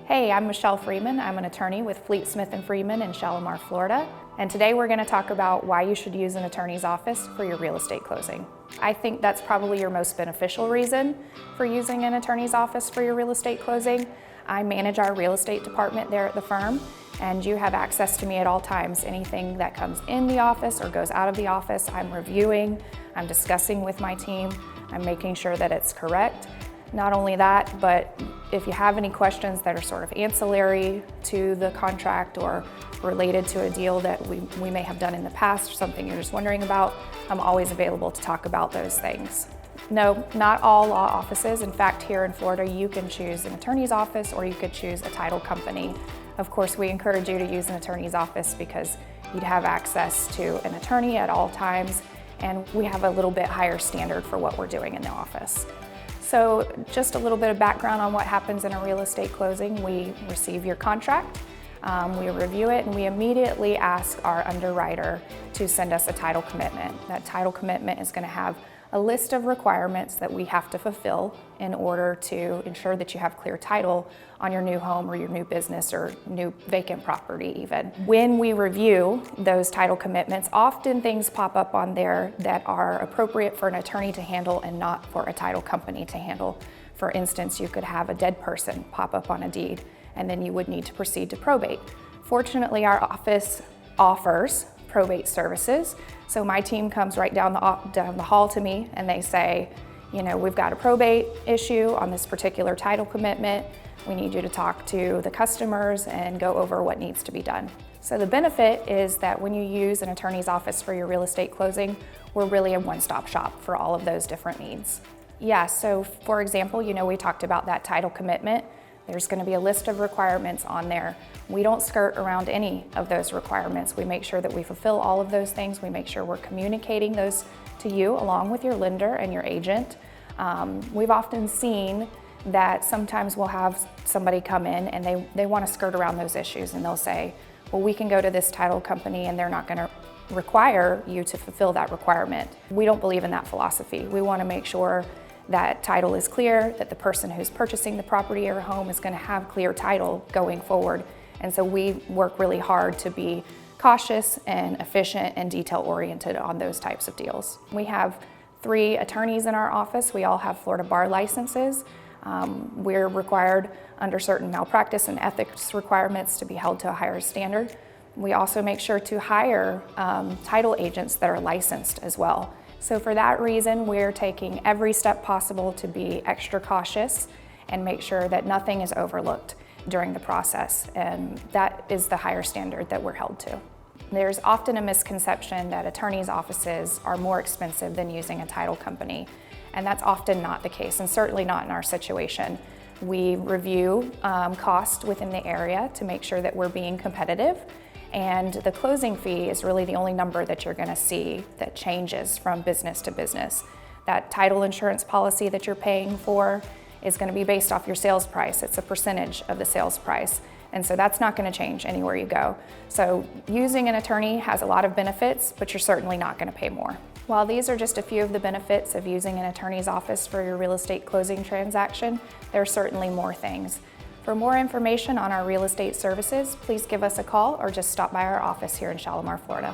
Hey, I'm Michelle Freeman. I'm an attorney with Fleet Smith & Freeman in Shalimar, Florida. And today we're going to talk about why you should use an attorney's office for your real estate closing. I think that's probably your most beneficial reason for using an attorney's office for your real estate closing. I manage our real estate department there at the firm, and you have access to me at all times. Anything that comes in the office or goes out of the office, I'm reviewing, I'm discussing with my team, I'm making sure that it's correct. Not only that, but if you have any questions that are sort of ancillary to the contract or related to a deal that we may have done in the past or something you're just wondering about, I'm always available to talk about those things. No, not all law offices. In fact, here in Florida, you can choose an attorney's office or you could choose a title company. Of course, we encourage you to use an attorney's office because you'd have access to an attorney at all times, and we have a little bit higher standard for what we're doing in the office. So just a little bit of background on what happens in a real estate closing. We receive your contract, we review it, and we immediately ask our underwriter to send us a title commitment. That title commitment is going to have a list of requirements that we have to fulfill in order to ensure that you have clear title on your new home or your new business or new vacant property even. When we review those title commitments, often things pop up on there that are appropriate for an attorney to handle and not for a title company to handle. For instance, you could have a dead person pop up on a deed, and then you would need to proceed to probate. Fortunately, our office offers probate services. So my team comes right down the hall to me and they say, you know, we've got a probate issue on this particular title commitment. We need you to talk to the customers and go over what needs to be done. So the benefit is that when you use an attorney's office for your real estate closing, we're really a one-stop shop for all of those different needs. Yeah, so for example, you know, we talked about that title commitment. There's going to be a list of requirements on there. We don't skirt around any of those requirements. We make sure that we fulfill all of those things. We make sure we're communicating those to you along with your lender and your agent. We've often seen that sometimes we'll have somebody come in and they want to skirt around those issues, and they'll say, well, we can go to this title company and they're not going to require you to fulfill that requirement. We don't believe in that philosophy. We want to make sure that title is clear, that the person who's purchasing the property or home is going to have clear title going forward. And so we work really hard to be cautious and efficient and detail-oriented on those types of deals. We have 3 attorneys in our office. We all have Florida bar licenses. We're required under certain malpractice and ethics requirements to be held to a higher standard. We also make sure to hire title agents that are licensed as well. So for that reason, we're taking every step possible to be extra cautious and make sure that nothing is overlooked during the process, and that is the higher standard that we're held to. There's often a misconception that attorneys' offices are more expensive than using a title company, and that's often not the case, and certainly not in our situation. We review cost within the area to make sure that we're being competitive, and the closing fee is really the only number that you're going to see that changes from business to business. That title insurance policy that you're paying for is going to be based off your sales price. It's a percentage of the sales price. And so that's not going to change anywhere you go. So using an attorney has a lot of benefits, but you're certainly not going to pay more. While these are just a few of the benefits of using an attorney's office for your real estate closing transaction, there are certainly more things. For more information on our real estate services, please give us a call or just stop by our office here in Shalimar, Florida.